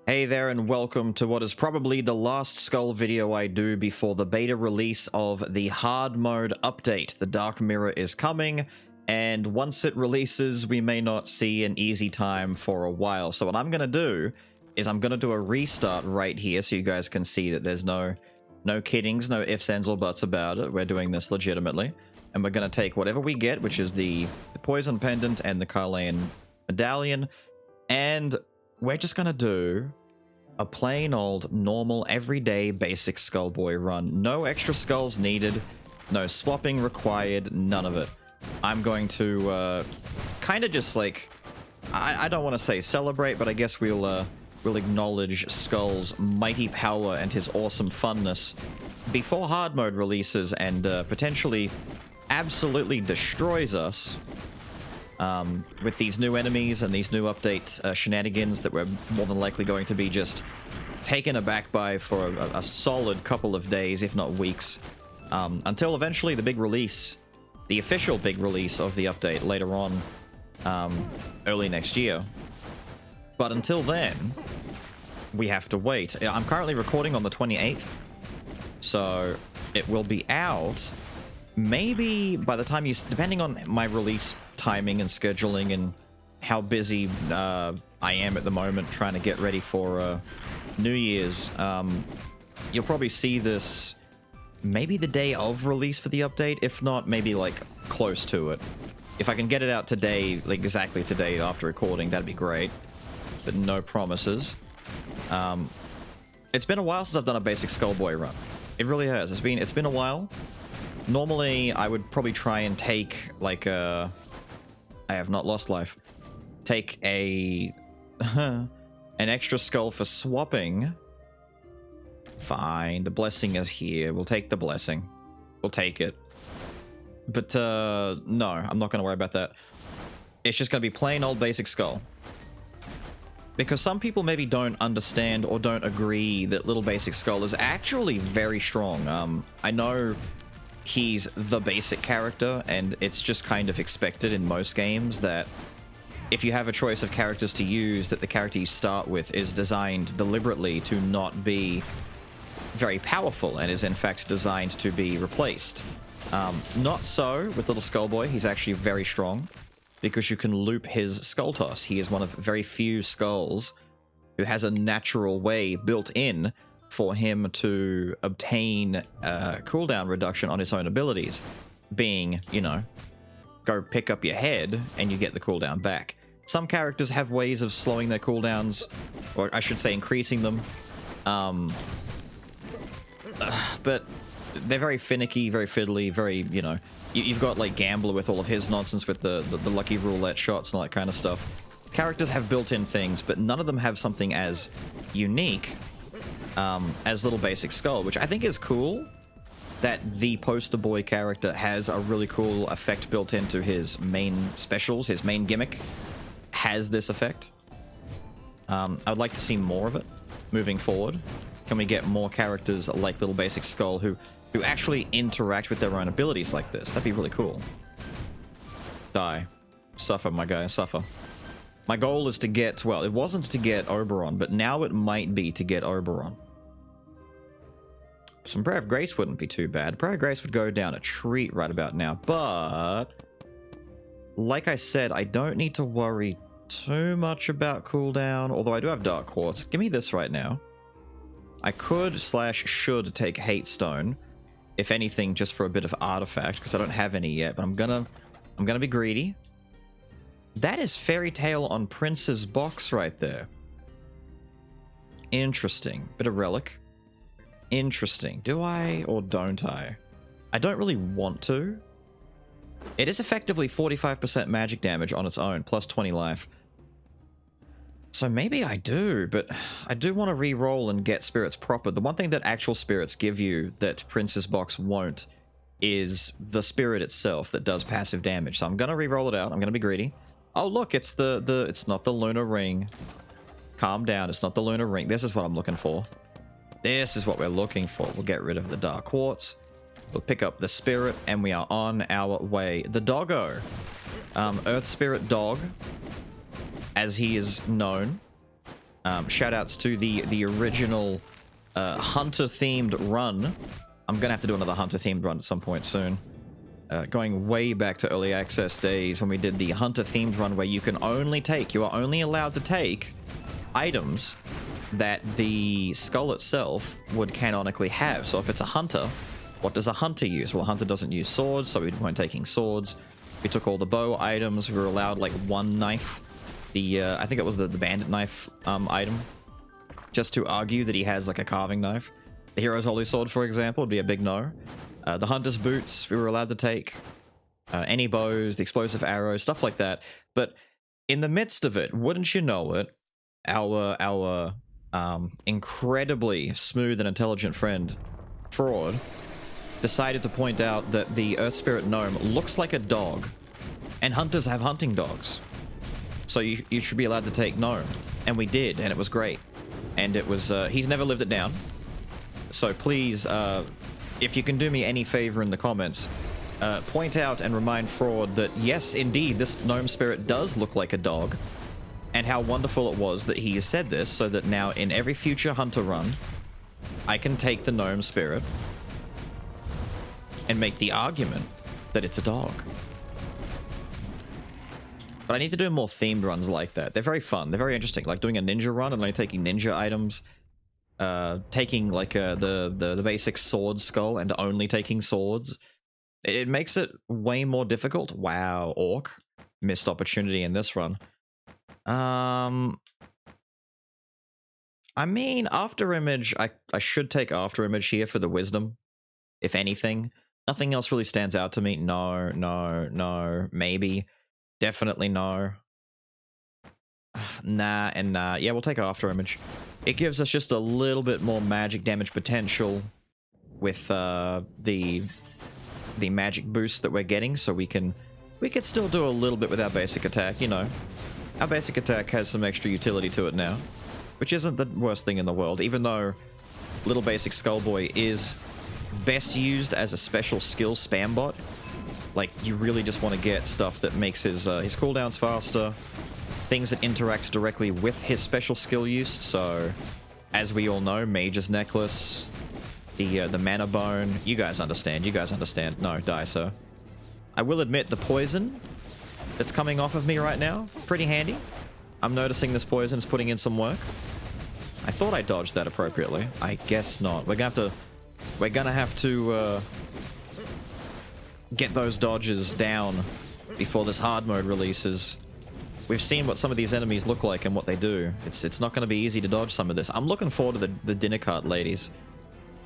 Hey there and welcome to what is probably the last Skul video I do before the beta release of the hard mode update. The Dark Mirror is coming, and once it releases we may not see an easy time for a while. So what I'm going to do is I'm going to do a restart right here so you guys can see that there's no kiddings, no ifs, ands, or buts about it. We're doing this legitimately. And we're going to take whatever we get, which is the Poison Pendant and the Carlean Medallion, and we're just going to do a plain old, normal, everyday, basic Skullboy run. No extra skulls needed, no swapping required, none of it. I'm going to kind of just like, I don't want to say celebrate, but I guess we'll acknowledge Skul's mighty power and his awesome funness before hard mode releases and potentially absolutely destroys us with these new enemies and these new update shenanigans that we're more than likely going to be just taken aback by for a solid couple of days, if not weeks, until eventually the big release, the official big release of the update later on, early next year. But until then, we have to wait. I'm currently recording on the 28th, so it will be out maybe by the time depending on my release timing and scheduling and how busy I am at the moment trying to get ready for New Year's, you'll probably see this maybe the day of release for the update, if not maybe like close to it. If I can get it out today, like exactly today after recording, that'd be great, but no promises. It's been a while since I've done a basic Skullboy run. It really has. It's been a while. Normally, I would probably try and take, like, I have not lost life. Take an extra skull for swapping. Fine, the blessing is here. We'll take the blessing. We'll take it. But, no, I'm not going to worry about that. It's just going to be plain old basic Skul. Because some people maybe don't understand or don't agree that little basic Skul is actually very strong. I know he's the basic character, and it's just kind of expected in most games that if you have a choice of characters to use, that the character you start with is designed deliberately to not be very powerful and is in fact designed to be replaced. Not so with little Skullboy. He's actually very strong because you can loop his Skull Toss. He is one of very few Skulls who has a natural way built in for him to obtain cooldown reduction on his own abilities, being, you know, go pick up your head and you get the cooldown back. Some characters have ways of slowing their cooldowns, or I should say increasing them, but they're very finicky, very fiddly, very, you know, you've got like Gambler with all of his nonsense with the lucky roulette shots and all that kind of stuff. Characters have built-in things, but none of them have something as unique as little basic Skul, which I think is cool, that the poster boy character has a really cool effect built into his main specials. His main gimmick has this effect. I'd like to see more of it moving forward. Can we get more characters like little basic Skul who actually interact with their own abilities like this? That'd be really cool. Die. Suffer, my guy, suffer. My goal is to get, well, it wasn't to get Oberon, but now it might be to get Oberon. Some Prayer of Grace wouldn't be too bad. Prayer of Grace would go down a treat right about now, but like I said, I don't need to worry too much about cooldown, although I do have Dark Quartz. Give me this right now. I could / should take Hate Stone, if anything, just for a bit of artifact, because I don't have any yet, but I'm gonna be greedy. That is Fairy Tale on Prince's box right there. Interesting. Bit of relic. Interesting. Do I or don't I? I don't really want to. It is effectively 45% magic damage on its own, plus 20 life. So maybe I do, but I do want to re-roll and get spirits proper. The one thing that actual spirits give you that Prince's box won't is the spirit itself that does passive damage. So I'm going to re-roll it out. I'm going to be greedy. Oh, look, it's it's not the lunar ring. Calm down. It's not the lunar ring. This is what I'm looking for. This is what we're looking for. We'll get rid of the Dark Quartz. We'll pick up the spirit, and we are on our way. The doggo. Earth Spirit Dog, as he is known. Shout outs to the original hunter-themed run. I'm gonna have to do another hunter-themed run at some point soon. Going way back to early access days when we did the hunter-themed run where you are only allowed to take items that the skull itself would canonically have. So if it's a hunter, what does a hunter use? Well, a hunter doesn't use swords, so we weren't taking swords. We took all the bow items. We were allowed like one knife. I think it was the bandit knife item, just to argue that he has like a carving knife. The hero's holy sword, for example, would be a big no. The hunter's boots we were allowed to take. Any bows, the explosive arrows, stuff like that. But in the midst of it, wouldn't you know it, our incredibly smooth and intelligent friend, Fraud, decided to point out that the Earth Spirit Gnome looks like a dog, and hunters have hunting dogs. So you should be allowed to take Gnome. And we did, and it was great. And it was, he's never lived it down. So please, if you can do me any favor in the comments, point out and remind Fraud that yes, indeed, this Gnome Spirit does look like a dog. And how wonderful it was that he said this, so that now in every future hunter run, I can take the Gnome Spirit and make the argument that it's a dog. But I need to do more themed runs like that. They're very fun. They're very interesting. Like doing a ninja run and like taking ninja items. Taking like the basic sword skull and only taking swords. It makes it way more difficult. Wow, Orc. Missed opportunity in this run. I mean, After Image, I should take After Image here for the wisdom, if anything. Nothing else really stands out to me. No, no, no, maybe. Definitely no. Nah and nah. Yeah, we'll take After Image. It gives us just a little bit more magic damage potential with the magic boost that we're getting, so we could still do a little bit with our basic attack, you know. Our basic attack has some extra utility to it now, which isn't the worst thing in the world, even though Little Basic Skullboy is best used as a special skill spam bot. Like, you really just want to get stuff that makes his cooldowns faster, things that interact directly with his special skill use. So, as we all know, Mage's Necklace, the Mana Bone, you guys understand. No, die, sir. I will admit, the poison that's coming off of me right now, pretty handy. I'm noticing this poison is putting in some work. I thought I dodged that appropriately. I guess not. We're gonna have to get those dodges down before this hard mode releases. We've seen what some of these enemies look like and what they do. It's not going to be easy to dodge some of this. I'm looking forward to the dinner cart ladies.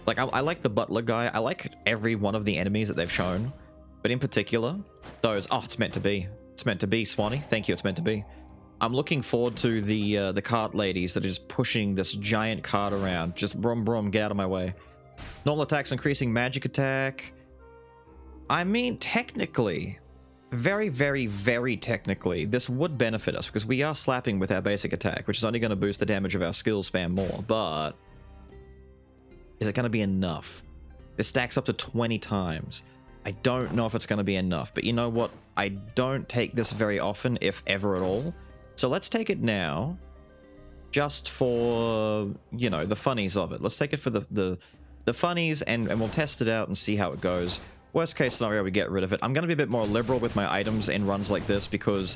Like, I like the butler guy. I like every one of the enemies that they've shown. But in particular, those... Oh, it's meant to be. It's meant to be, Swanee. Thank you, it's meant to be. I'm looking forward to the cart ladies that are just pushing this giant cart around. Just brum brum, get out of my way. Normal attacks increasing magic attack. I mean, technically, very, very, very technically, this would benefit us because we are slapping with our basic attack, which is only going to boost the damage of our skill spam more, but is it going to be enough? This stacks up to 20 times. I don't know if it's going to be enough, but you know what? I don't take this very often, if ever at all. So let's take it now, just for, you know, the funnies of it. Let's take it for the funnies, and we'll test it out and see how it goes. Worst case scenario, we get rid of it. I'm going to be a bit more liberal with my items in runs like this because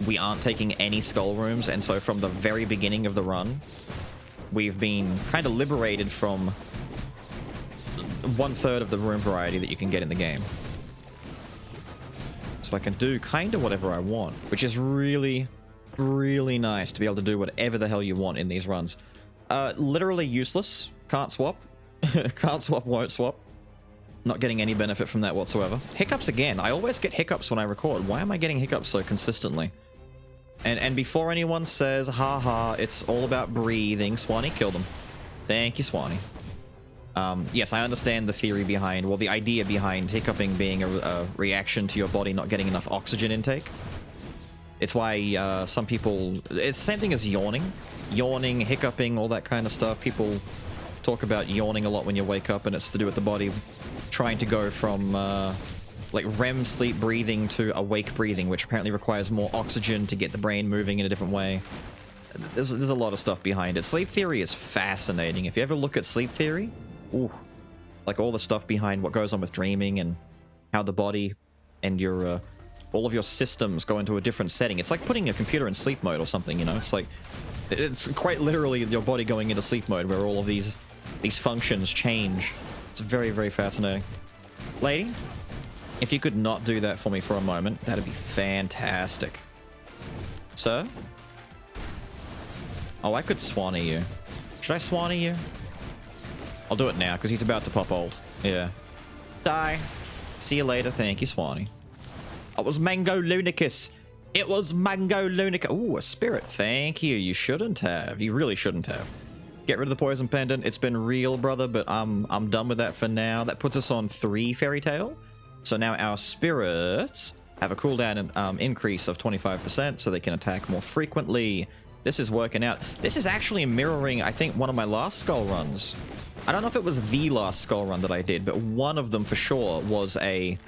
we aren't taking any skull rooms, and so from the very beginning of the run, we've been kind of liberated from 1/3 of the room variety that you can get in the game. So I can do kind of whatever I want, which is really, really nice to be able to do whatever the hell you want in these runs. Literally useless. Can't swap. Can't swap, won't swap. Not getting any benefit from that whatsoever. Hiccups again. I always get hiccups when I record. Why am I getting hiccups so consistently? And before anyone says, haha, it's all about breathing, Swanee, kill them. Thank you, Swanee. Yes, I understand the theory behind, well, the idea behind hiccuping being a reaction to your body not getting enough oxygen intake. It's why some people... It's the same thing as yawning. Yawning, hiccuping, all that kind of stuff. People talk about yawning a lot when you wake up, and it's to do with the body trying to go from like REM sleep breathing to awake breathing, which apparently requires more oxygen to get the brain moving in a different way. there's a lot of stuff behind it. Sleep theory is fascinating. If you ever look at sleep theory, ooh, like all the stuff behind what goes on with dreaming and how the body and your all of your systems go into a different setting. It's like putting a computer in sleep mode or something, you know? It's like, it's quite literally your body going into sleep mode where all of these functions change. It's very, very fascinating. Lady, if you could not do that for me for a moment, that'd be fantastic. Sir? Oh, I could Swanee you. Should I Swanee you? I'll do it now, because he's about to pop ult. Yeah. Die. See you later. Thank you, Swanee. It was Mango Lunicus. It was Mango Lunicus. Ooh, a spirit. Thank you. You shouldn't have. You really shouldn't have. Get rid of the poison pendant. It's been real, brother, but I'm done with that for now. That puts us on 3 Fairy Tale. So now our spirits have a cooldown increase of 25%, so they can attack more frequently. This is working out. This is actually mirroring, I think, one of my last Skull runs. I don't know if it was the last Skull run that I did, but one of them for sure was a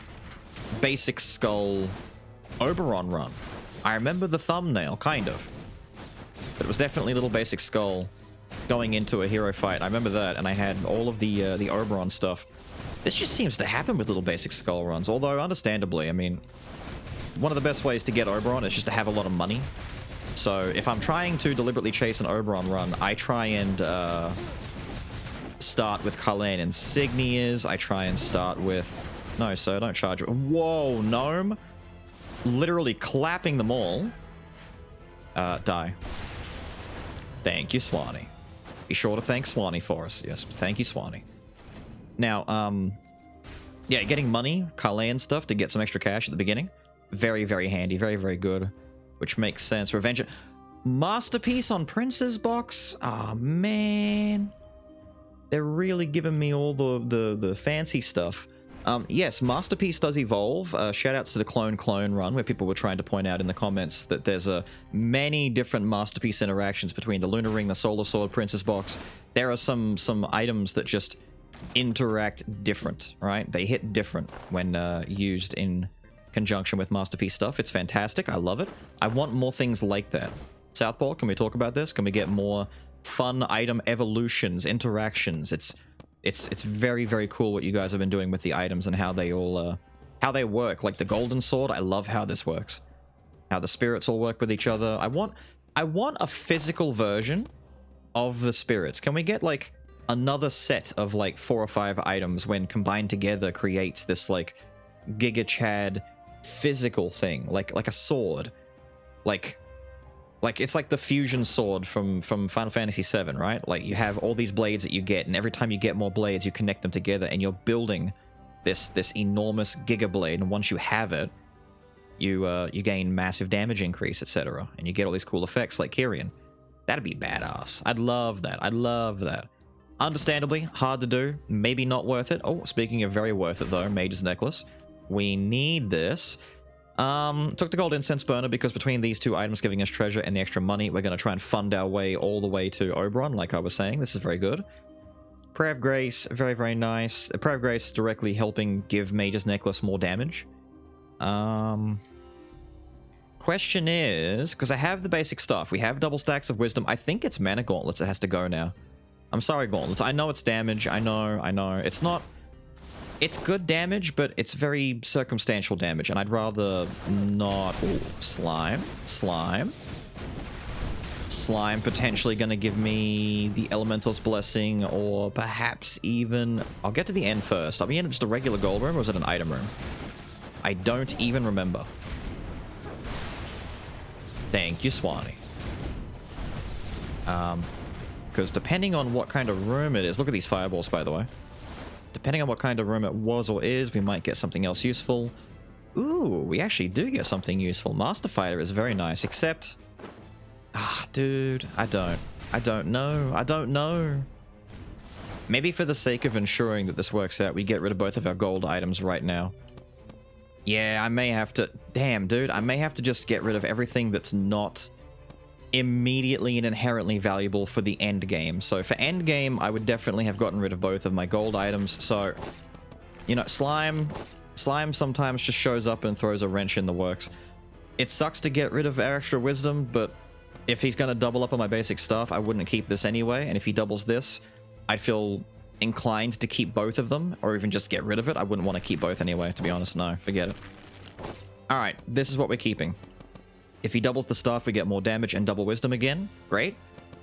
basic Skull Oberon run. I remember the thumbnail, kind of. But it was definitely a little basic Skull going into a hero fight. I remember that, and I had all of the Oberon stuff. This just seems to happen with little basic Skull runs, although understandably, I mean, one of the best ways to get Oberon is just to have a lot of money. So if I'm trying to deliberately chase an Oberon run, I try and start with Carlane Insignias. I try and start with... No, sir, don't charge it. Whoa, Gnome. Literally clapping them all. Die. Thank you, Swanee. Be sure to thank Swanee for us. Yes, thank you, Swanee. Now, yeah, getting money, Carlane stuff to get some extra cash at the beginning. Very, very handy. Very, very good. Which makes sense. Revenge... Masterpiece on Prince's box? Oh, man. They're really giving me all the fancy stuff. Yes, Masterpiece does evolve. Shoutouts to the Clone run, where people were trying to point out in the comments that there's many different Masterpiece interactions between the Lunar Ring, the Solar Sword, Princess Box. There are some items that just interact different, right? They hit different when used in conjunction with Masterpiece stuff. It's fantastic. I love it. I want more things like that. Southpaw, can we talk about this? Can we get more fun item evolutions, interactions? It's very, very cool what you guys have been doing with the items and how they all how they work. Like the Golden Sword, I love how this works. How the spirits all work with each other. I want a physical version of the spirits. Can we get like another set of like 4 or 5 items when combined together creates this like Giga Chad physical thing, like a sword, like it's like the fusion sword from Final Fantasy VII, right? Like you have all these blades that you get, and every time you get more blades, you connect them together, and you're building this enormous Giga Blade. And once you have it, you gain massive damage increase, etc., and you get all these cool effects like Kyrian. That'd be badass. I'd love that. I'd love that. Understandably hard to do, maybe not worth it. Oh, speaking of very worth it though, Mage's Necklace. We need this. Took the gold incense burner because between these 2 items giving us treasure and the extra money, we're going to try and fund our way all the way to Oberon, like I was saying. This is very good. Prayer of Grace, very, very nice. Prayer of Grace directly helping give Mage's Necklace more damage. Question is, because I have the basic stuff, we have double stacks of wisdom. I think it's Mana Gauntlets that has to go now. I'm sorry, Gauntlets. I know it's damage. I know. It's not... It's good damage, but it's very circumstantial damage, and I'd rather not... Ooh, Slime. Slime potentially going to give me the Elemental's Blessing, or perhaps even... I'll get to the end first. Are we in just a regular gold room, or is it an item room? I don't even remember. Thank you, Swanee. Because depending on what kind of room it is... Look at these fireballs, by the way. Depending on what kind of room it was or is, we might get something else useful. Ooh, we actually do get something useful. Master Fighter is very nice, except... Ah, dude, I don't know. Maybe for the sake of ensuring that this works out, we get rid of both of our gold items right now. Yeah, I may have to... Damn, dude, I may have to just get rid of everything that's not immediately and inherently valuable for the end game. So for end game, I would definitely have gotten rid of both of my gold items. So, you know, Slime sometimes just shows up and throws a wrench in the works. It sucks to get rid of our extra wisdom, but if he's going to double up on my basic stuff, I wouldn't keep this anyway. And if he doubles this, I'd feel inclined to keep both of them, or even just get rid of it. I wouldn't want to keep both anyway, to be honest. No, forget it. All right, this is what we're keeping. If he doubles the stuff, we get more damage and double wisdom again. Great.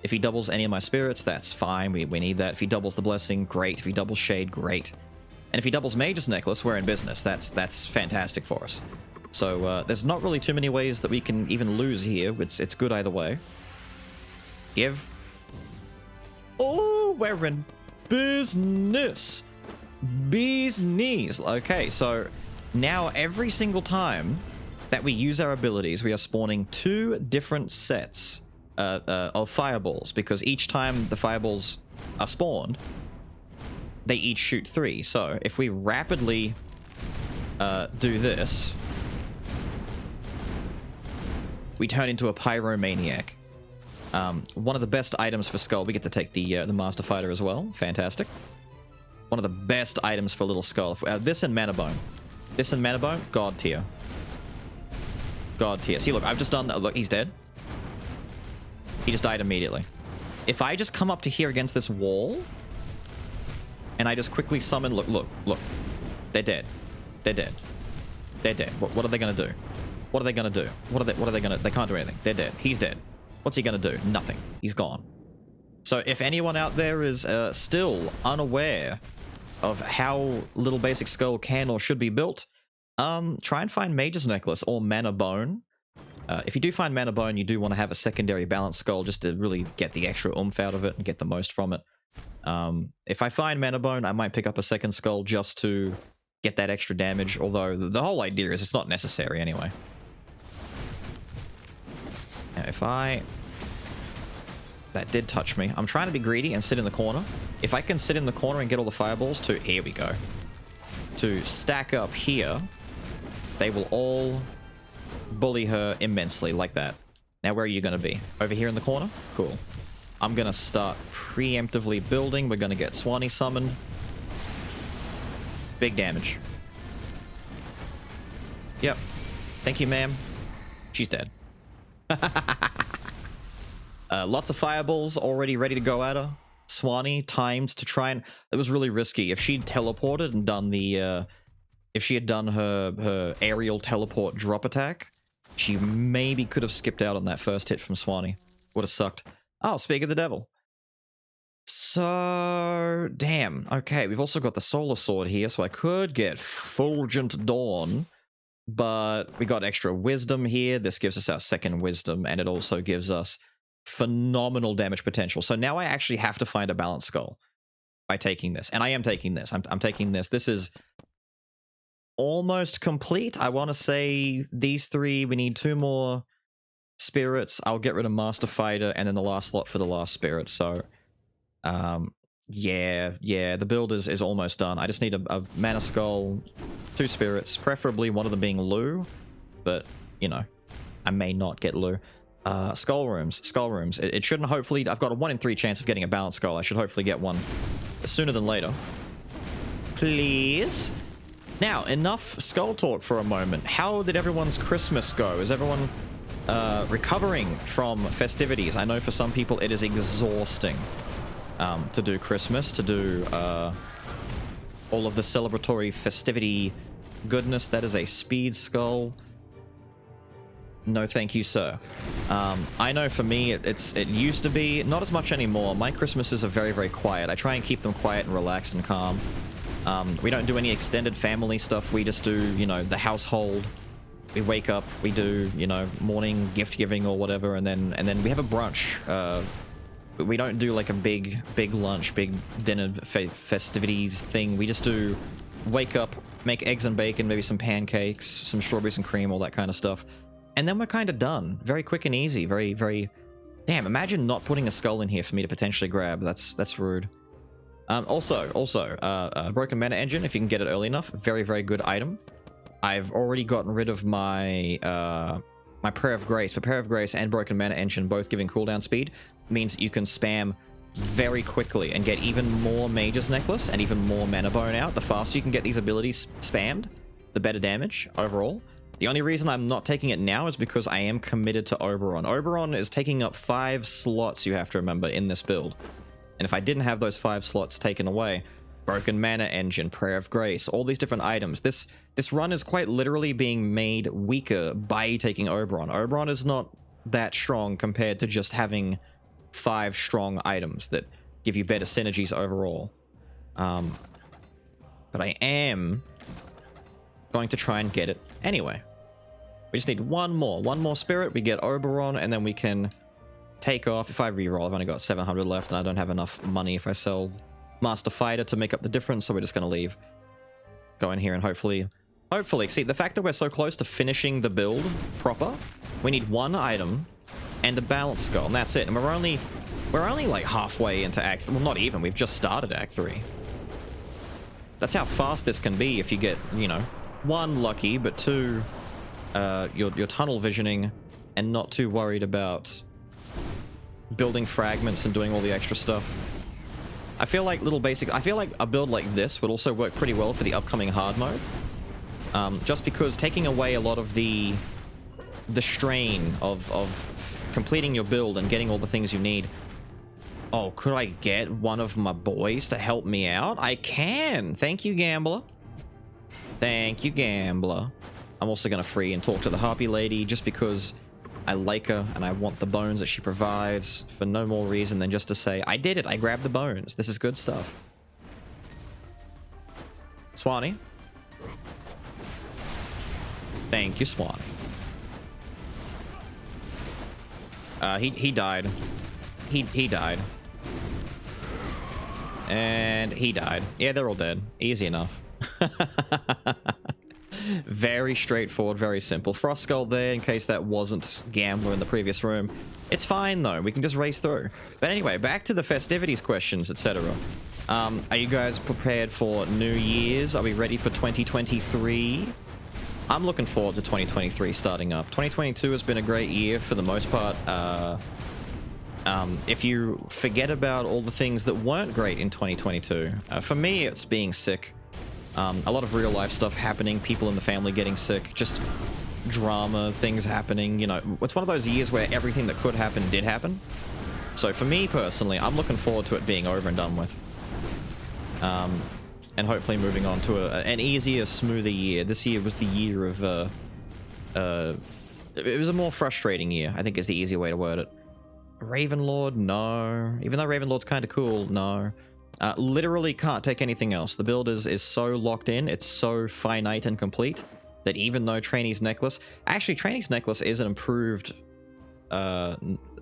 If he doubles any of my spirits, that's fine. We need that. If he doubles the blessing, great. If he doubles shade, great. And if he doubles Mage's Necklace, we're in business. That's fantastic for us. So there's not really too many ways that we can even lose here. It's good either way. Give. Oh, we're in business. Bee's knees. Okay, so now every single time that we use our abilities, we are spawning 2 different sets of fireballs, because each time the fireballs are spawned, they each shoot 3. So if we rapidly do this, we turn into a pyromaniac. One of the best items for Skul, we get to take the Master Fighter as well. Fantastic. One of the best items for Little Skul. This and Mana Bone. This and Mana Bone, God tier. God tier. See, look, I've just done that. Look, he's dead. He just died immediately. If I just come up to here against this wall, and I just quickly summon... Look. They're dead. They're dead. They're dead. What are they going to do? What are they going to do? What are they going to... They can't do anything. They're dead. He's dead. What's he going to do? Nothing. He's gone. So if anyone out there is still unaware of how Little Basic Skul can or should be built, try and find Mage's Necklace or Mana Bone. If you do find Mana Bone, you do want to have a secondary balanced Skul just to really get the extra oomph out of it and get the most from it. If I find Mana Bone, I might pick up a second Skul just to get that extra damage, although the whole idea is it's not necessary anyway. Now if I... That did touch me. I'm trying to be greedy and sit in the corner. If I can sit in the corner and get all the fireballs to... Here we go. To stack up here, they will all bully her immensely like that. Now where are you going to be? Over here in the corner? Cool. I'm going to start preemptively building. We're going to get Swanee summoned. Big damage. Yep. Thank you, ma'am. She's dead. Lots of fireballs already ready to go at her. Swanee timed to try and... It was really risky. If she'd teleported and done the... if she had done her aerial teleport drop attack, she maybe could have skipped out on that first hit from Swanee. Would have sucked. Oh, speak of the devil. So... Damn. Okay, we've also got the Solar Sword here, so I could get Fulgent Dawn, but we got extra wisdom here. This gives us our second wisdom, and it also gives us phenomenal damage potential. So now I actually have to find a balanced Skul by taking this. And I am taking this. I'm taking this. This is almost complete. I want to say these 3. We need 2 more spirits. I'll get rid of Master Fighter and then the last slot for the last spirit. So, yeah, the build is almost done. I just need a Mana Skul, 2 spirits, preferably one of them being Lou, but, you know, I may not get Lou. Skull rooms. It shouldn't, hopefully, I've got a 1 in 3 chance of getting a balanced Skul. I should hopefully get one sooner than later. Please. Now, enough Skul talk for a moment. How did everyone's Christmas go? Is everyone recovering from festivities? I know for some people it is exhausting to do Christmas, to do all of the celebratory festivity goodness. That is a speed Skul. No, thank you, sir. I know for me, it used to be, not as much anymore. My Christmases are very, very quiet. I try and keep them quiet and relaxed and calm. We don't do any extended family stuff. We just do, you know, the household. We wake up, we do, you know, morning gift giving or whatever, and then we have a brunch. But we don't do like a big lunch, big dinner festivities thing. We just do wake up, make eggs and bacon, maybe some pancakes, some strawberries and cream, all that kind of stuff. And then we're kind of done. Very quick and easy. Very, very... Damn, imagine not putting a Skul in here for me to potentially grab. That's rude. Also, Broken Mana Engine, if you can get it early enough. Very, very good item. I've already gotten rid of my my Prayer of Grace. But Prayer of Grace and Broken Mana Engine, both giving cooldown speed, means that you can spam very quickly and get even more Mage's Necklace and even more Mana Bone out. The faster you can get these abilities spammed, the better damage overall. The only reason I'm not taking it now is because I am committed to Oberon. Oberon is taking up 5 slots, you have to remember, in this build. And if I didn't have those 5 slots taken away, Broken Mana Engine, Prayer of Grace, all these different items, this run is quite literally being made weaker by taking Oberon. Oberon is not that strong compared to just having 5 strong items that give you better synergies overall. But I am going to try and get it anyway. We just need one more spirit, we get Oberon, and then we can take off. If I reroll, I've only got 700 left, and I don't have enough money if I sell Master Fighter to make up the difference, so we're just going to leave. Go in here and hopefully, see, the fact that we're so close to finishing the build proper, we need 1 item and a balance skull, and that's it. And we're only like halfway into Act 3. Well, not even, we've just started Act 3. That's how fast this can be if you get, you know, 1, lucky, but 2, your tunnel visioning and not too worried about building fragments and doing all the extra stuff. I feel like I feel like a build like this would also work pretty well for the upcoming hard mode. Just because taking away a lot of the strain of completing your build and getting all the things you need. Oh, could I get one of my boys to help me out? I can! Thank you, Gambler. Thank you, Gambler. I'm also going to free and talk to the Harpy Lady just because I like her and I want the bones that she provides for no more reason than just to say, I did it, I grabbed the bones. This is good stuff. Swanee. Thank you, Swanee. He died. He died. And he died. Yeah, they're all dead. Easy enough. Very straightforward, very simple. Frost Skull there in case that wasn't Gambler in the previous room. It's fine though, we can just race through. But anyway, back to the festivities questions, etc. Are you guys prepared for New Year's? Are we ready for 2023? I'm looking forward to 2023 starting up. 2022 has been a great year for the most part. If you forget about all the things that weren't great in 2022, for me it's being sick. A lot of real life stuff happening, people in the family getting sick, just drama, things happening, you know. It's one of those years where everything that could happen did happen. So for me personally, I'm looking forward to it being over and done with. And hopefully moving on to an easier, smoother year. This year was the year of, it was a more frustrating year, I think is the easier way to word it. Ravenlord, no. Even though Ravenlord's kind of cool, no. Literally can't take anything else. The build is so locked in, it's so finite and complete, that even though Trainee's Necklace... Actually, Trainee's Necklace is an improved a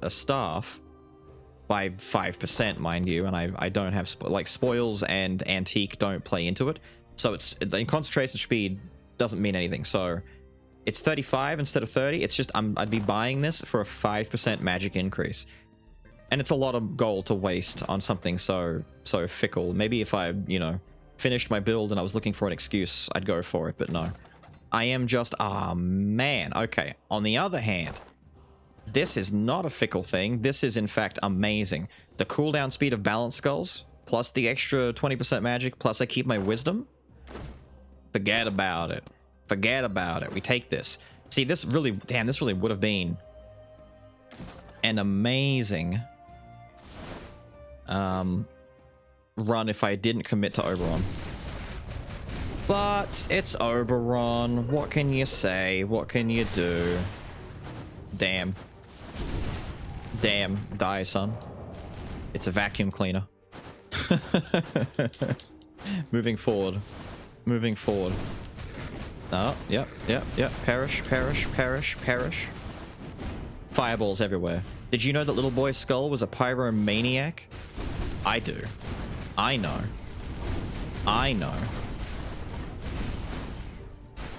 staff by 5%, mind you, and I don't have... like, Spoils and Antique don't play into it, so it's... in concentration speed doesn't mean anything, so... It's 35 instead of 30. It's just I'd be buying this for a 5% magic increase. And it's a lot of gold to waste on something so fickle. Maybe if I, you know, finished my build and I was looking for an excuse, I'd go for it, but no. I am just, ah, man. Okay, on the other hand, this is not a fickle thing. This is, in fact, amazing. The cooldown speed of Balance Skulls, plus the extra 20% magic, plus I keep my wisdom. Forget about it. Forget about it. We take this. See, this really... Damn, this really would have been an amazing run if I didn't commit to Oberon. But it's Oberon. What can you say? What can you do? Damn. Damn. Die, son. It's a vacuum cleaner. Moving forward. Moving forward. Oh, yep. Perish, perish, perish, perish. Fireballs everywhere. Did you know that Little Boy Skull was a pyromaniac? I do. I know. I know.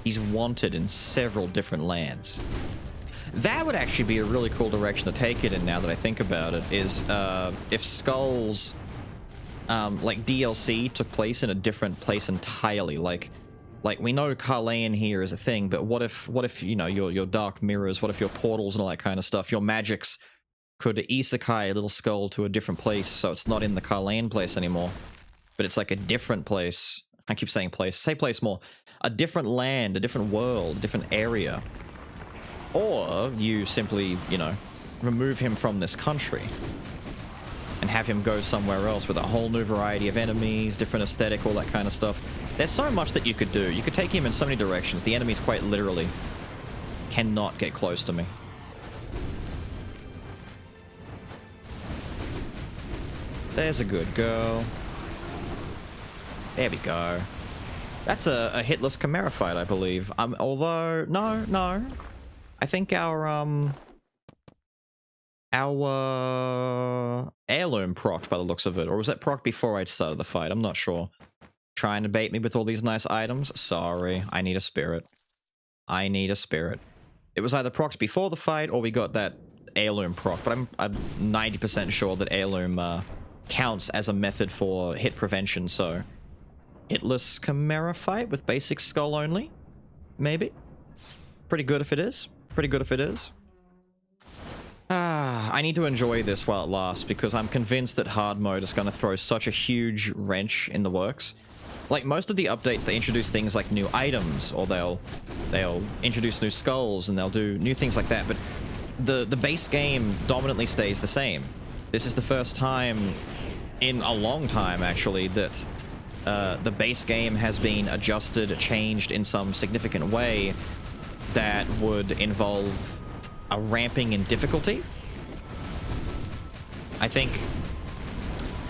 He's wanted in several different lands. That would actually be a really cool direction to take it in, now that I think about it, is if Skull's like DLC took place in a different place entirely. Like we know Carleon here is a thing, but what if you know, your dark mirrors, what if your portals and all that kind of stuff, your magics could isekai a little Skull to a different place, so it's not in the Carleon place anymore, but it's like a different place. I keep saying place. Say place more. A different land, a different world, a different area. Or you simply, you know, remove him from this country and have him go somewhere else with a whole new variety of enemies, different aesthetic, all that kind of stuff. There's so much that you could do. You could take him in so many directions. The enemies quite literally cannot get close to me. There's a good girl. There we go. That's a hitless Chimera fight, I believe. Although, no. I think our heirloom procced by the looks of it. Or was that proc before I started the fight? I'm not sure. Trying to bait me with all these nice items? Sorry, I need a spirit. I need a spirit. It was either procced before the fight or we got that heirloom proc, but I'm 90% sure that heirloom counts as a method for hit prevention, so... Hitless Chimera fight with basic skull only? Maybe? Pretty good if it is. Pretty good if it is. I need to enjoy this while it lasts, because I'm convinced that hard mode is going to throw such a huge wrench in the works. Like, most of the updates, they introduce things like new items, or they'll introduce new skulls, and they'll do new things like that, but the base game dominantly stays the same. This is the first time in a long time, actually, that the base game has been adjusted, changed in some significant way that would involve a ramping in difficulty. I think,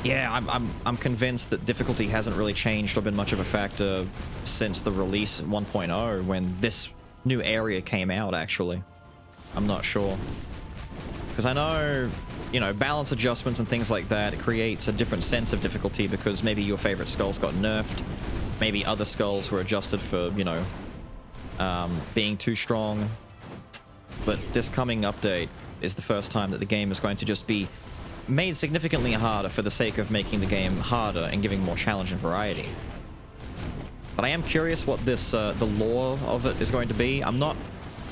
yeah, I'm convinced that difficulty hasn't really changed or been much of a factor since the release 1.0 when this new area came out, actually. I'm not sure. Because I know, you know, balance adjustments and things like that creates a different sense of difficulty because maybe your favorite skulls got nerfed. Maybe other skulls were adjusted for, you know, being too strong. But this coming update is the first time that the game is going to just be made significantly harder for the sake of making the game harder and giving more challenge and variety. But I am curious what this, the lore of it is going to be. I'm not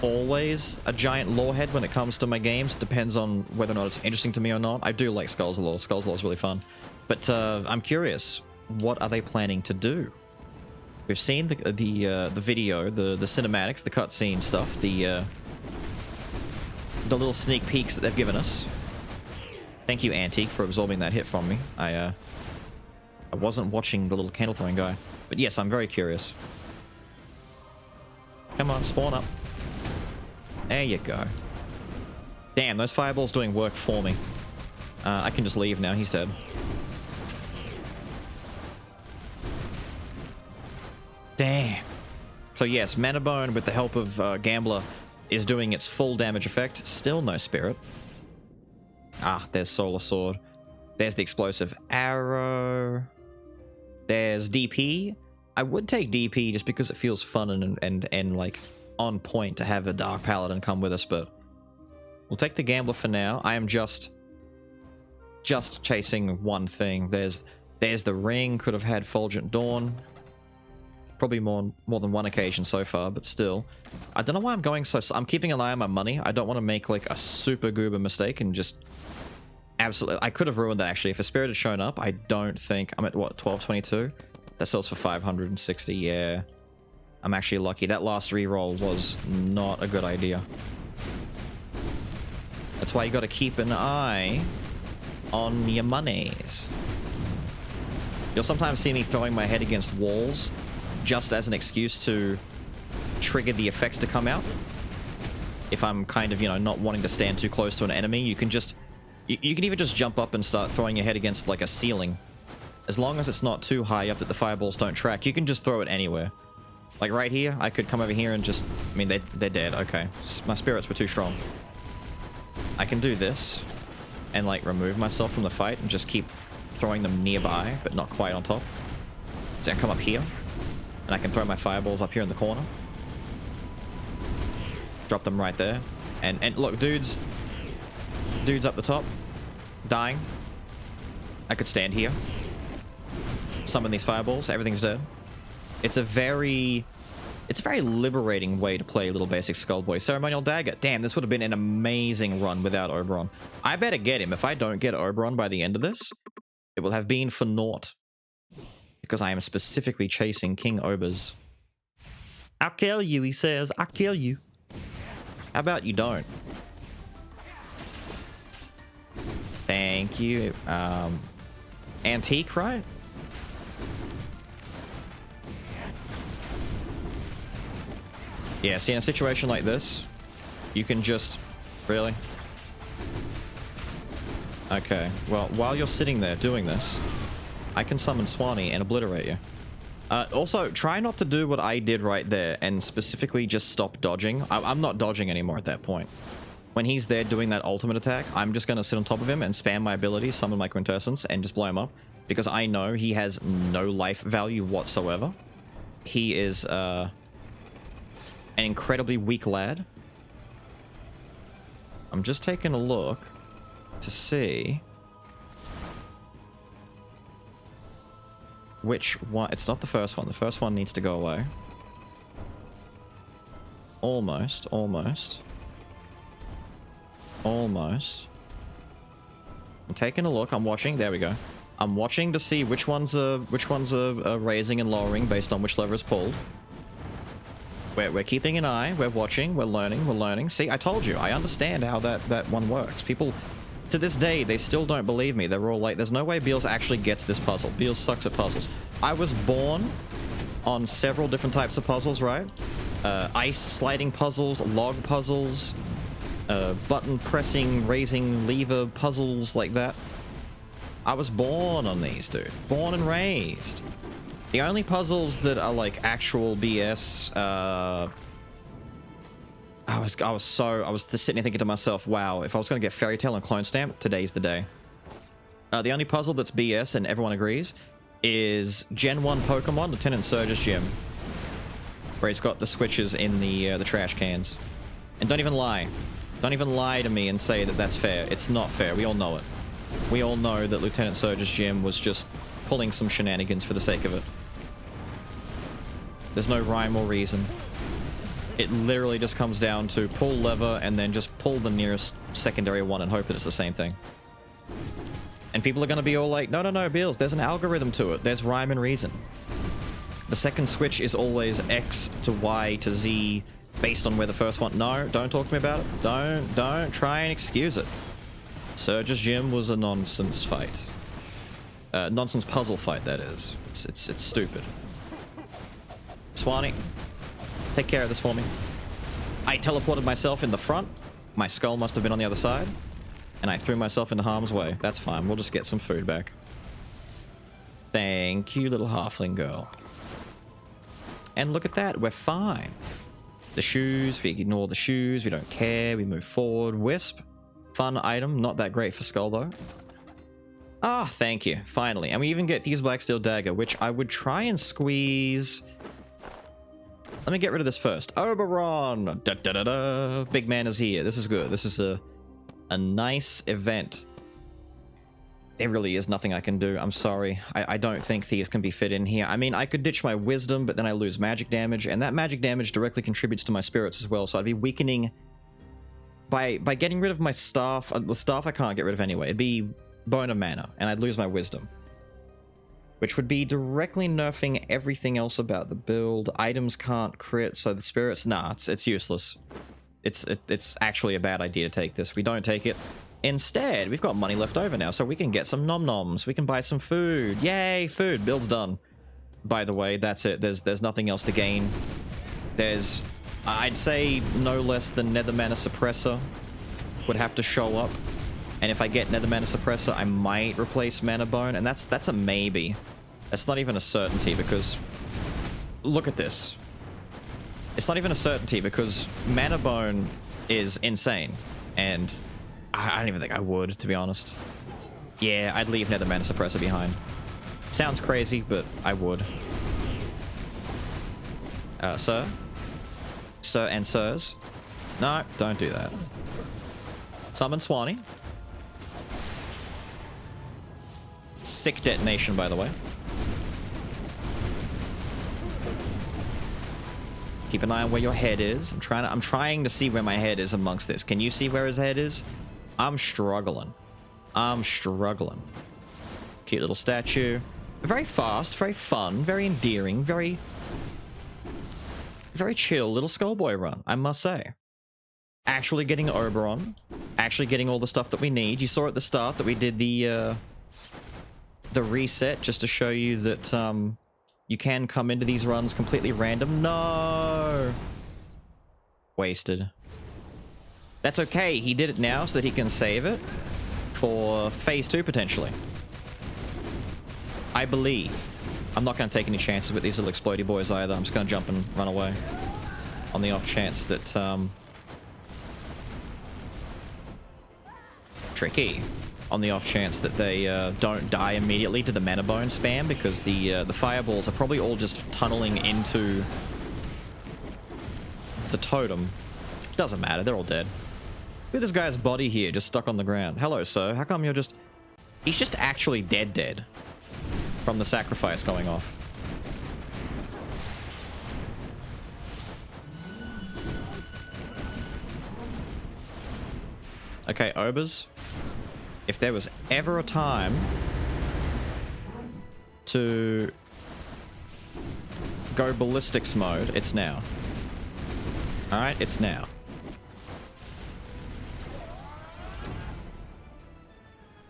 always a giant lore head when it comes to my games. It depends on whether or not it's interesting to me or not. I do like Skulls lore. Skulls lore is really fun. But I'm curious, what are they planning to do? We've seen the video, the cinematics, the cutscene stuff, the little sneak peeks that they've given us. Thank you, Antique, for absorbing that hit from me. I wasn't watching the little candle throwing guy. But yes, I'm very curious. Come on, spawn up. There you go. Damn, those fireballs doing work for me. I can just leave now. He's dead. Damn. So yes, Manabone, with the help of Gambler, is doing its full damage effect. Still no spirit. Ah, there's Solar Sword. There's the explosive arrow. There's DP. I would take DP just because it feels fun and like on point to have a Dark Paladin come with us, but we'll take the Gambler for now. I am just chasing one thing. There's the ring. Could have had Fulgent Dawn. Probably more than one occasion so far, but still. I don't know why I'm going so... I'm keeping an eye on my money. I don't want to make like a super goober mistake and just... Absolutely. I could have ruined that actually. If a spirit had shown up, I don't think... I'm at what, 1222? That sells for 560, yeah. I'm actually lucky. That last reroll was not a good idea. That's why you got to keep an eye on your monies. You'll sometimes see me throwing my head against walls just as an excuse to trigger the effects to come out. If I'm kind of, you know, not wanting to stand too close to an enemy, you can just... You can even just jump up and start throwing your head against, like, a ceiling. As long as it's not too high up that the fireballs don't track, you can just throw it anywhere. Like, right here, I could come over here and just... I mean, they're dead, okay. My spirits were too strong. I can do this and, like, remove myself from the fight and just keep throwing them nearby, but not quite on top. So I can come up here. And I can throw my fireballs up here in the corner. Drop them right there. And look, dudes up the top. Dying. I could stand here. Summon these fireballs. Everything's dead. It's a very liberating way to play Little Basic Skullboy. Ceremonial Dagger. Damn, this would have been an amazing run without Oberon. I better get him. If I don't get Oberon by the end of this, it will have been for naught. because I am specifically chasing King Obers. I'll kill you, he says. I'll kill you. How about you don't? Thank you. Antique, right? Yeah, see, in a situation like this, you can just... Really? Okay, well, while you're sitting there doing this, I can summon Swanee and obliterate you. Also, try not to do what I did right there and specifically just stop dodging. I'm not dodging anymore at that point. When he's there doing that ultimate attack, I'm just going to sit on top of him and spam my ability, summon my Quintessence, and just blow him up. Because I know he has no life value whatsoever. He is an incredibly weak lad. I'm just taking a look to see which one. It's not the first one. The first one needs to go away. Almost. I'm taking a look. I'm watching. There we go. I'm watching to see which ones are raising and lowering based on which lever is pulled. We're keeping an eye. We're watching. We're learning. See, I told you. I understand how that one works. People, to this day, they still don't believe me. They're all like, there's no way Beelz actually gets this puzzle. Beelz sucks at puzzles. I was born on several different types of puzzles, right? Ice sliding puzzles, log puzzles, button pressing, raising lever puzzles like that. I was born on these, dude. Born and raised. The only puzzles that are like actual BS, I was sitting there thinking to myself, wow, if I was going to get Fairy Tail and Clone Stamp, today's the day. The only puzzle that's BS, and everyone agrees, is Gen 1 Pokemon, Lieutenant Surge's Gym. Where he's got the switches in the trash cans. And don't even lie. Don't even lie to me and say that that's fair. It's not fair. We all know it. We all know that Lieutenant Surge's Gym was just pulling some shenanigans for the sake of it. There's no rhyme or reason. It literally just comes down to pull lever and then just pull the nearest secondary one and hope that it's the same thing. And people are going to be all like, no, Beelz, there's an algorithm to it. There's rhyme and reason. The second switch is always X to Y to Z based on where the first one... No, don't talk to me about it. Don't try and excuse it. Surge's Gym was a nonsense fight. Nonsense puzzle fight, that is. It's stupid. Swanee, take care of this for me. I teleported myself in the front. My skull must have been on the other side. And I threw myself into harm's way. That's fine. We'll just get some food back. Thank you, little halfling girl. And look at that. We're fine. The shoes. We ignore the shoes. We don't care. We move forward. Wisp. Fun item. Not that great for Skull, though. Ah, thank you. Finally. And we even get Thieves' Black Steel Dagger, which I would try and squeeze... Let me get rid of this first. Oberon! Da, da, da, da. Big man is here. This is good. This is a nice event. There really is nothing I can do. I'm sorry. I don't think Thieves can be fit in here. I mean, I could ditch my wisdom, but then I lose magic damage, and that magic damage directly contributes to my spirits as well, so I'd be weakening... By getting rid of my staff... The staff I can't get rid of anyway. It'd be Bone of Mana, and I'd lose my wisdom. Which would be directly nerfing everything else about the build. Items can't crit, so the spirits... Nah, it's useless. It's actually a bad idea to take this. We don't take it. Instead, we've got money left over now, so we can get some nom-noms. We can buy some food. Yay, food. Build's done. By the way, that's it. There's nothing else to gain. There's... I'd say no less than Nether Mana Suppressor would have to show up. And if I get Nether Mana Suppressor, I might replace Mana Bone, and that's a maybe. That's not even a certainty, because... Look at this. It's not even a certainty, because Mana Bone is insane. And I don't even think I would, to be honest. Yeah, I'd leave Nether Mana Suppressor behind. Sounds crazy, but I would. Sir? Sir and sirs? No, don't do that. Summon Swanee. Sick detonation, by the way. Keep an eye on where your head is. I'm trying to see where my head is amongst this. Can you see where his head is? I'm struggling. Cute little statue. Very fast, very fun, very endearing, very chill little Skullboy run, I must say. Actually getting Oberon, actually getting all the stuff that we need. You saw at the start that we did the reset just to show you that you can come into these runs completely random. No! Wasted. That's okay, he did it now so that he can save it for phase 2 potentially. I believe. I'm not going to take any chances with these little explodey boys either. I'm just going to jump and run away on the off chance that tricky. On the off chance that they don't die immediately to the mana bone spam, because the fireballs are probably all just tunneling into the totem. Doesn't matter, they're all dead. Look at this guy's body here, just stuck on the ground. Hello, sir. How come you're just... He's just actually dead from the sacrifice going off. Okay, Obers. If there was ever a time to go ballistics mode, it's now. Alright, it's now.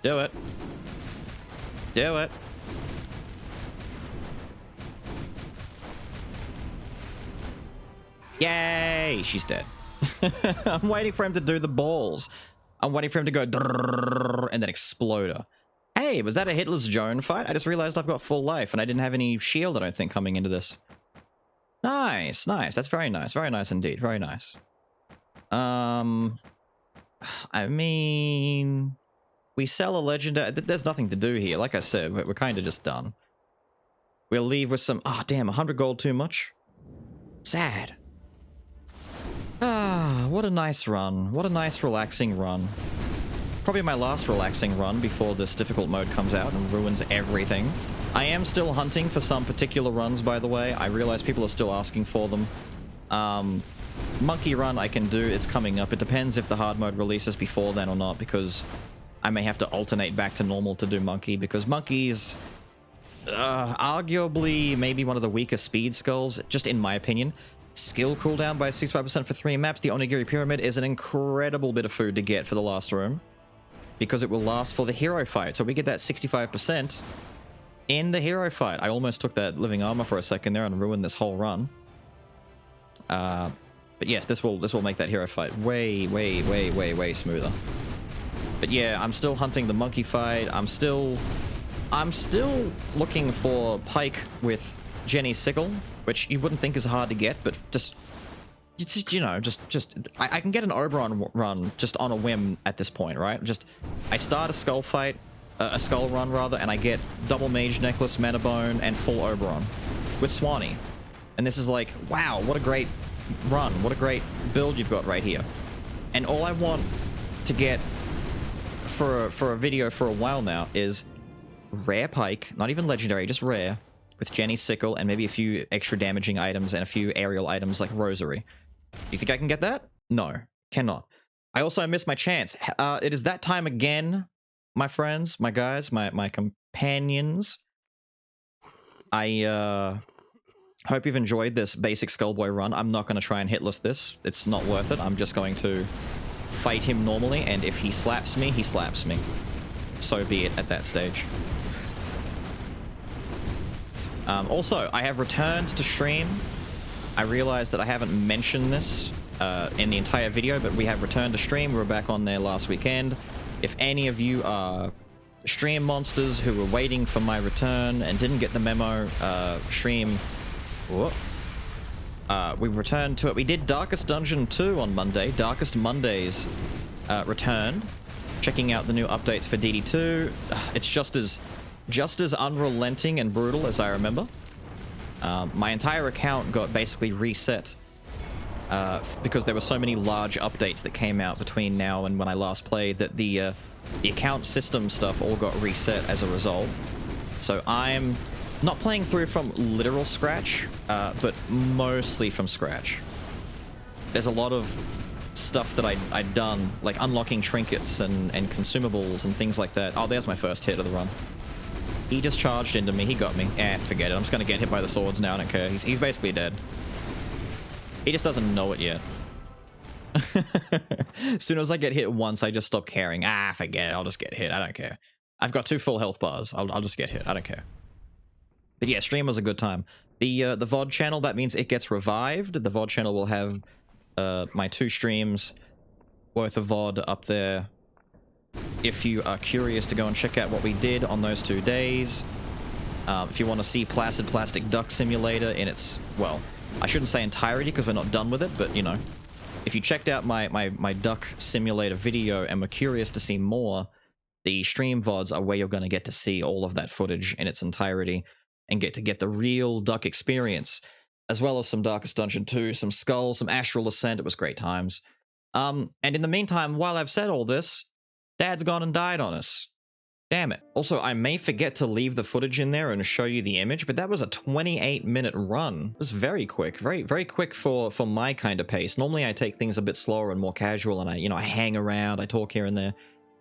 Do it. Do it. Yay! She's dead. I'm waiting for him to do the balls. I'm waiting for him to go and then explode her. Hey, was that a Hitler's Joan fight? I just realized I've got full life and I didn't have any shield, I don't think, coming into this. Nice, nice. That's very nice. Very nice indeed. Very nice. I mean... We sell a legendary... There's nothing to do here. Like I said, we're kind of just done. We'll leave with some... Ah, damn, 100 gold too much? Sad. Ah, what a nice run. What a nice relaxing run. Probably my last relaxing run before this difficult mode comes out and ruins everything. I am still hunting for some particular runs, by the way. I realize people are still asking for them. Monkey run I can do. It's coming up. It depends if the hard mode releases before then or not, because I may have to alternate back to normal to do monkey, because monkey's arguably maybe one of the weaker speed skulls, just in my opinion. Skill cooldown by 65% for 3 maps. The Onigiri Pyramid is an incredible bit of food to get for the last room, because it will last for the hero fight. So we get that 65% in the hero fight. I almost took that living armor for a second there and ruined this whole run. But yes, this will make that hero fight way smoother. But yeah, I'm still hunting the monkey fight. I'm still looking for Pike with Jenny's sickle, which you wouldn't think is hard to get, but just you know, I can get an Oberon run just on a whim at this point, right? I start a skull fight, a skull run rather, and I get double mage necklace, mana bone, and full Oberon with Swanee. And this is like, wow, what a great run, what a great build you've got right here. And all I want to get for a video for a while now is rare Pike, not even legendary, just rare, with Jenny's sickle and maybe a few extra damaging items and a few aerial items like Rosary. Do you think I can get that? No, cannot. I also missed my chance. It is that time again, my friends, my guys, my companions. I hope you've enjoyed this basic Skullboy run. I'm not going to try and hitless this. It's not worth it. I'm just going to fight him normally, and if he slaps me, he slaps me. So be it at that stage. Also, I have returned to stream. I realized that I haven't mentioned this in the entire video, but we have returned to stream. We were back on there last weekend. If any of you are stream monsters who were waiting for my return and didn't get the memo, stream... Whoop. We returned to it. We did Darkest Dungeon 2 on Monday. Darkest Mondays returned. Checking out the new updates for DD2. It's just as unrelenting and brutal as I remember. My entire account got basically reset because there were so many large updates that came out between now and when I last played that the account system stuff all got reset as a result. So I'm not playing through from literal scratch, but mostly from scratch. There's a lot of stuff that I'd done, like unlocking trinkets and consumables and things like that. Oh, there's my first hit of the run. He just charged into me. He got me. Forget it. I'm just going to get hit by the swords now. I don't care. He's basically dead. He just doesn't know it yet. As soon as I get hit once, I just stop caring. Forget it. I'll just get hit. I don't care. I've got 2 full health bars. I'll just get hit. I don't care. But yeah, stream was a good time. The VOD channel, that means it gets revived. The VOD channel will have my 2 streams worth of VOD up there. If you are curious to go and check out what we did on those 2 days. If you want to see Placid Plastic Duck Simulator in its, well, I shouldn't say entirety because we're not done with it, but you know, if you checked out my Duck Simulator video and were curious to see more, the stream VODs are where you're going to get to see all of that footage in its entirety and get the real Duck experience, as well as some Darkest Dungeon 2, some Skul, some Astral Ascent. It was great times. And in the meantime, while I've said all this, Dad's gone and died on us. Damn it. Also, I may forget to leave the footage in there and show you the image, but that was a 28-minute run. It was very quick, very quick for my kind of pace. Normally, I take things a bit slower and more casual, and I hang around, I talk here and there.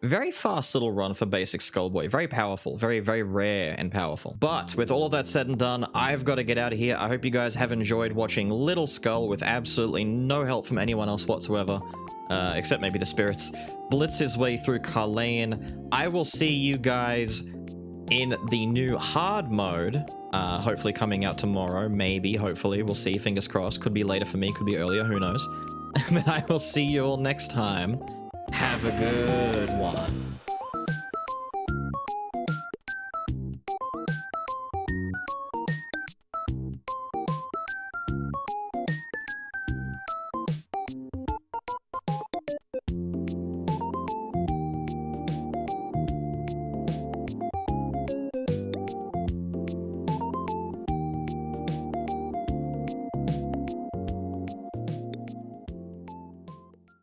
Very fast little run for basic Skullboy. Very powerful. Very rare and powerful. But with all of that said and done, I've got to get out of here. I hope you guys have enjoyed watching Little Skul with absolutely no help from anyone else whatsoever. Except maybe the spirits. Blitz his way through Carlane. I will see you guys in the new hard mode. Hopefully coming out tomorrow. Maybe, hopefully. We'll see. Fingers crossed. Could be later for me. Could be earlier. Who knows? But I will see you all next time. Have a good one.